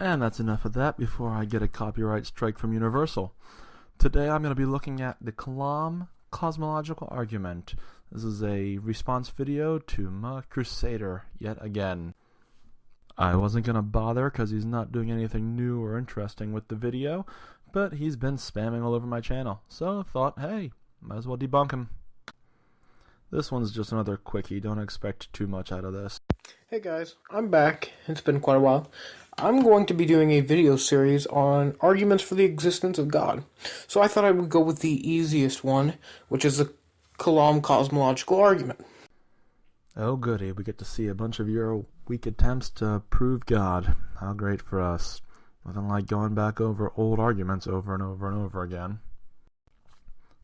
And that's enough of that before I get a copyright strike from Universal. Today I'm going to be looking at the Kalam Cosmological argument. This is a response video to Muh Crusader yet again. I wasn't going to bother because he's not doing anything new or interesting with the video, but he's been spamming all over my channel, so I thought, hey, might as well debunk him. This one's just another quickie, don't expect too much out of this. Hey guys, I'm back. It's been quite a while. I'm going to be doing a video series on arguments for the existence of God. So I thought I would go with the easiest one, which is the Kalam Cosmological argument. Oh goody, we get to see a bunch of your weak attempts to prove God. How great for us. Nothing like going back over old arguments over and over and over again.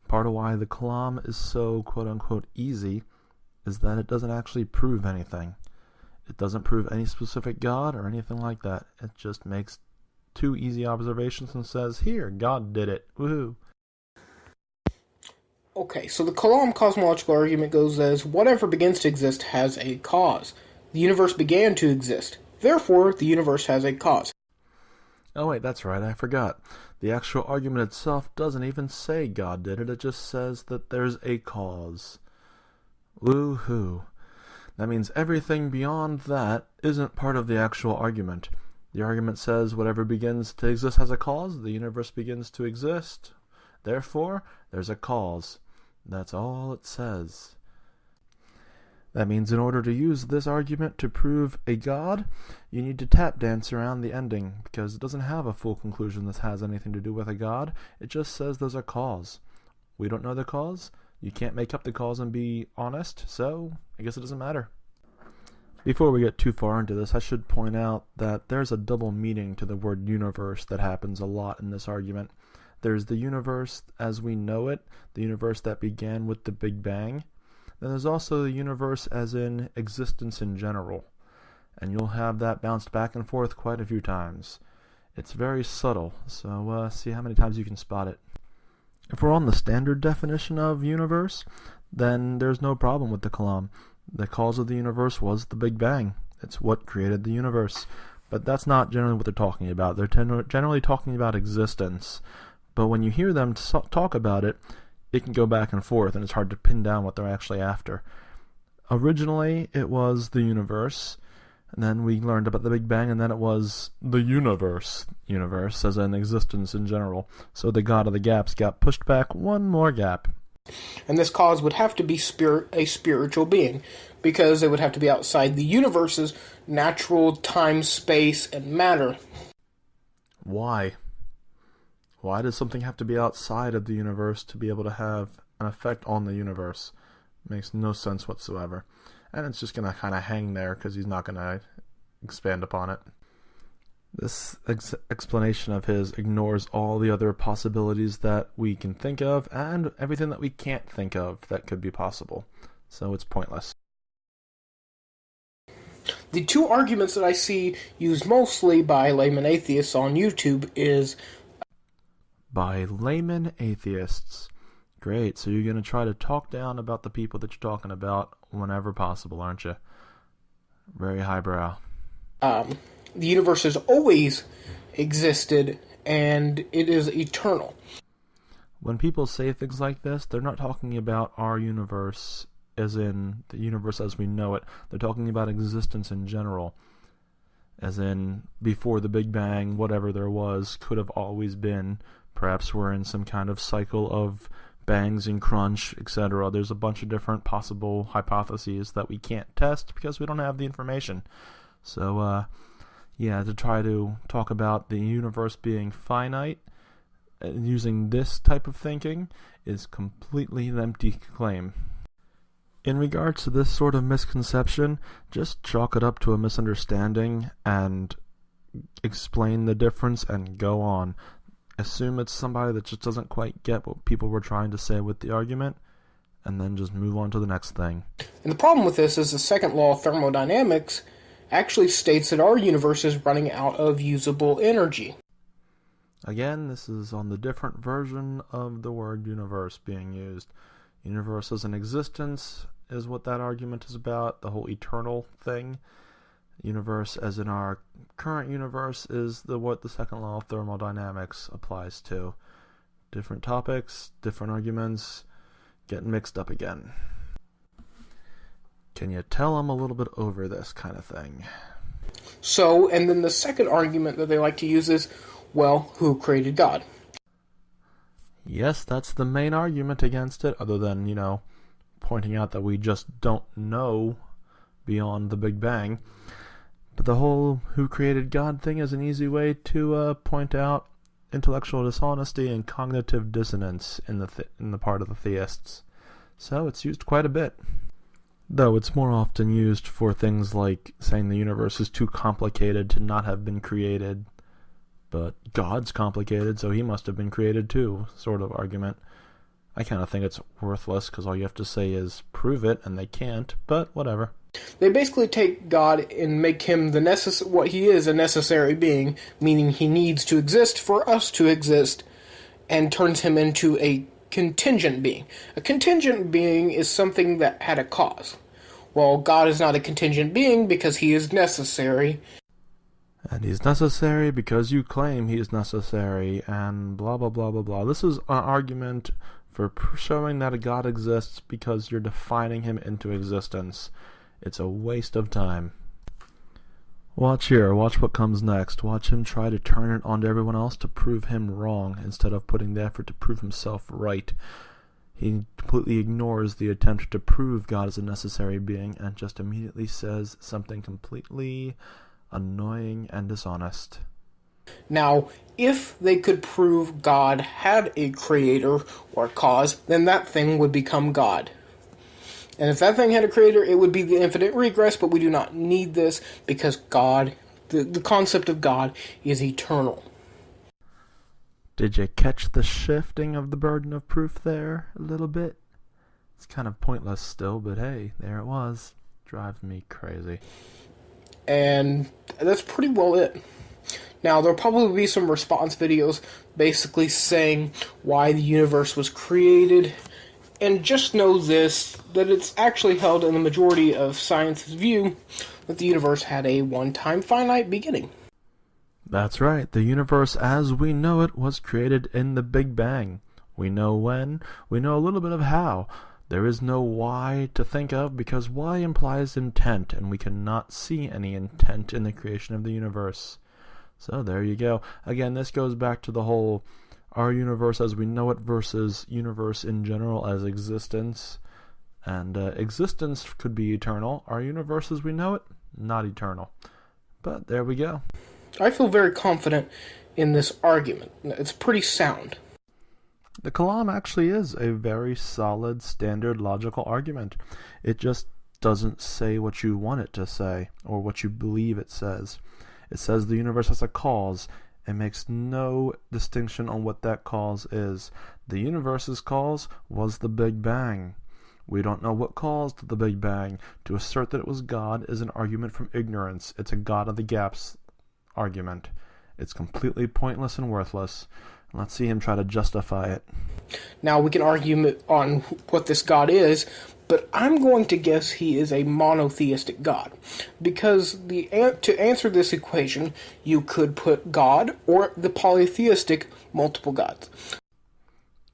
Part of why the Kalam is so quote-unquote easy is that it doesn't actually prove anything. It doesn't prove any specific God or anything like that. It just makes two easy observations and says, here, God did it. Woohoo. Okay, so the Kalam cosmological argument goes as, whatever begins to exist has a cause. The universe began to exist. Therefore, the universe has a cause. Oh wait, that's right, I forgot. The actual argument itself doesn't even say God did it. It just says that there's a cause. Woohoo. That means everything beyond that isn't part of the actual argument. The argument says whatever begins to exist has a cause, the universe begins to exist, therefore there's a cause. That's all it says. That means in order to use this argument to prove a God, you need to tap dance around the ending, because it doesn't have a full conclusion that has anything to do with a God. It just says there's a cause. We don't know the cause. You can't make up the cause and be honest, so I guess it doesn't matter. Before we get too far into this, I should point out that there's a double meaning to the word universe that happens a lot in this argument. There's the universe as we know it, the universe that began with the Big Bang. Then there's also the universe as in existence in general. And you'll have that bounced back and forth quite a few times. It's very subtle, so see how many times you can spot it. If we're on the standard definition of universe, then there's no problem with the Kalam. The cause of the universe was the Big Bang. It's what created the universe. But that's not generally what they're talking about. They're generally talking about existence. But when you hear them talk about it, it can go back and forth, and it's hard to pin down what they're actually after. Originally, it was the universe, and then we learned about the Big Bang, and then it was the universe as in existence in general. So the God of the gaps got pushed back one more gap. And this cause would have to be a spiritual being, because it would have to be outside the universe's natural time, space, and matter. Why? Why does something have to be outside of the universe to be able to have an effect on the universe? Makes no sense whatsoever. And it's just going to kind of hang there because he's not going to expand upon it. This explanation of his ignores all the other possibilities that we can think of and everything that we can't think of that could be possible. So it's pointless. The two arguments that I see used mostly by layman atheists on YouTube is... By layman atheists. Great, so you're going to try to talk down about the people that you're talking about whenever possible, aren't you? Very highbrow. The universe has always existed, and it is eternal. When people say things like this, they're not talking about our universe as in the universe as we know it. They're talking about existence in general. As in, before the Big Bang, whatever there was could have always been. Perhaps we're in some kind of cycle of bangs and crunch, etc. There's a bunch of different possible hypotheses that we can't test because we don't have the information. So, yeah, to try to talk about the universe being finite using this type of thinking is completely an empty claim. In regards to this sort of misconception, just chalk it up to a misunderstanding and explain the difference and go on. Assume it's somebody that just doesn't quite get what people were trying to say with the argument, and then just move on to the next thing. And the problem with this is the second law of thermodynamics actually states that our universe is running out of usable energy. Again, this is on the different version of the word universe being used. Universe as an existence is what that argument is about, the whole eternal thing. Universe, as in our current universe, is what the second law of thermodynamics applies to. Different topics, different arguments, getting mixed up again. Can you tell I'm a little bit over this kind of thing? So, and then the second argument that they like to use is, well, who created God? Yes, that's the main argument against it, other than, pointing out that we just don't know beyond the Big Bang. But the whole who created God thing is an easy way to point out intellectual dishonesty and cognitive dissonance in the part of the theists. So it's used quite a bit. Though it's more often used for things like saying the universe is too complicated to not have been created, but God's complicated, so he must have been created too, sort of argument. I kind of think it's worthless, because all you have to say is prove it, and they can't, but whatever. They basically take God and make him what he is, a necessary being, meaning he needs to exist for us to exist, and turns him into a contingent being. A contingent being is something that had a cause. Well, God is not a contingent being because he is necessary. And he's necessary because you claim he is necessary, and blah blah blah blah blah. This is an argument for showing that a God exists because you're defining him into existence. It's a waste of time. Watch here, watch what comes next. Watch him try to turn it onto everyone else to prove him wrong, instead of putting the effort to prove himself right. He completely ignores the attempt to prove God is a necessary being, and just immediately says something completely annoying and dishonest. Now, if they could prove God had a creator or cause, then that thing would become God. And if that thing had a creator, it would be the infinite regress, but we do not need this because God, the concept of God, is eternal. Did you catch the shifting of the burden of proof there a little bit? It's kind of pointless still, but hey, there it was. Drives me crazy. And that's pretty well it. Now, there'll probably be some response videos basically saying why the universe was created. And just know this, that it's actually held in the majority of science's view that the universe had a one-time finite beginning. That's right. The universe as we know it was created in the Big Bang. We know when, we know a little bit of how. There is no why to think of because why implies intent, and we cannot see any intent in the creation of the universe. So there you go. Again, this goes back to the whole our universe as we know it versus universe in general as existence. And existence could be eternal. Our universe as we know it, not eternal. But there we go. I feel very confident in this argument. It's pretty sound. The Kalam actually is a very solid, standard, logical argument. It just doesn't say what you want it to say, or what you believe it says. It says the universe has a cause. It makes no distinction on what that cause is. The universe's cause was the Big Bang. We don't know what caused the Big Bang. To assert that it was God is an argument from ignorance. It's a God of the gaps argument. It's completely pointless and worthless. Let's see him try to justify it. Now, we can argue on what this God is, but I'm going to guess he is a monotheistic God. Because to answer this equation, you could put God or the polytheistic multiple gods.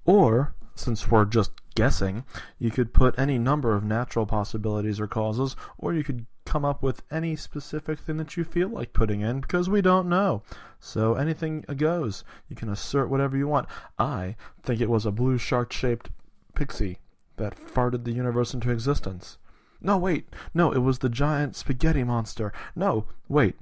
Or, since we're just guessing, you could put any number of natural possibilities or causes, or you could come up with any specific thing that you feel like putting in, because we don't know. So anything goes. You can assert whatever you want. I think it was a blue shark-shaped pixie that farted the universe into existence. No, wait. No, it was the giant spaghetti monster. No, wait.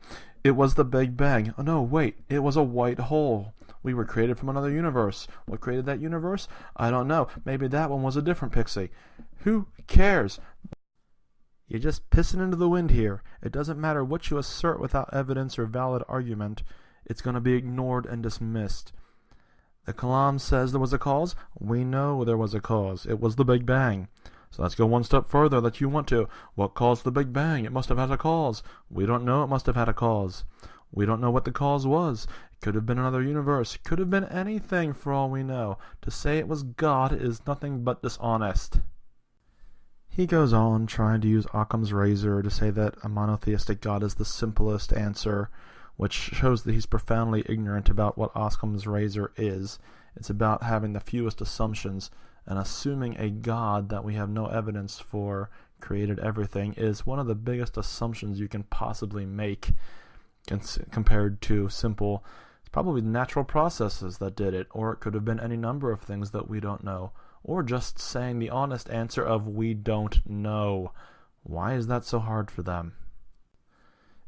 It was the Big Bang. No, wait. It was a white hole. We were created from another universe. What created that universe? I don't know. Maybe that one was a different pixie. Who cares? You're just pissing into the wind here. It doesn't matter what you assert without evidence or valid argument. It's going to be ignored and dismissed. The Kalam says there was a cause. We know there was a cause. It was the Big Bang. So let's go one step further that you want to. What caused the Big Bang? It must have had a cause. We don't know. It must have had a cause. We don't know what the cause was. It could have been another universe. It could have been anything for all we know. To say it was God is nothing but dishonest. He goes on trying to use Occam's razor to say that a monotheistic God is the simplest answer, which shows that he's profoundly ignorant about what Occam's razor is. It's about having the fewest assumptions, and assuming a God that we have no evidence for created everything is one of the biggest assumptions you can possibly make compared to simple, it's probably natural processes that did it, or it could have been any number of things that we don't know, or just saying the honest answer of we don't know. Why is that so hard for them?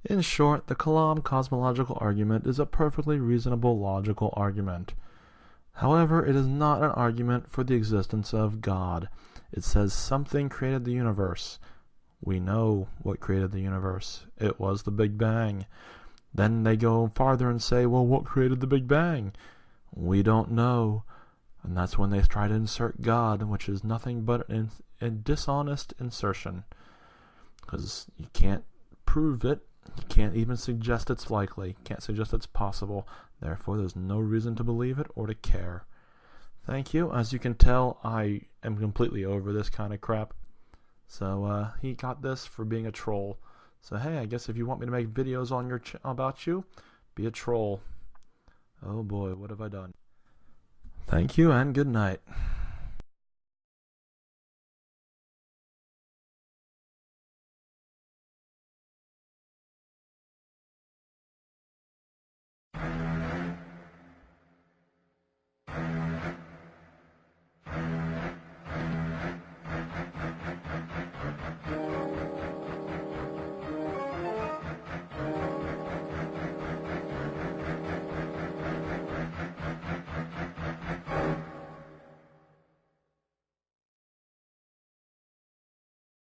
In short, the Kalam cosmological argument is a perfectly reasonable logical argument. However, it is not an argument for the existence of God. It says something created the universe. We know what created the universe. It was the Big Bang. Then they go farther and say, well, what created the Big Bang? We don't know. And that's when they try to insert God, which is nothing but a dishonest insertion. Because you can't prove it. You can't even suggest it's likely. You can't suggest it's possible. Therefore, there's no reason to believe it or to care. Thank you. As you can tell, I am completely over this kind of crap. So he got this for being a troll. So hey, I guess if you want me to make videos on your about you, be a troll. Oh boy, what have I done? Thank you and good night.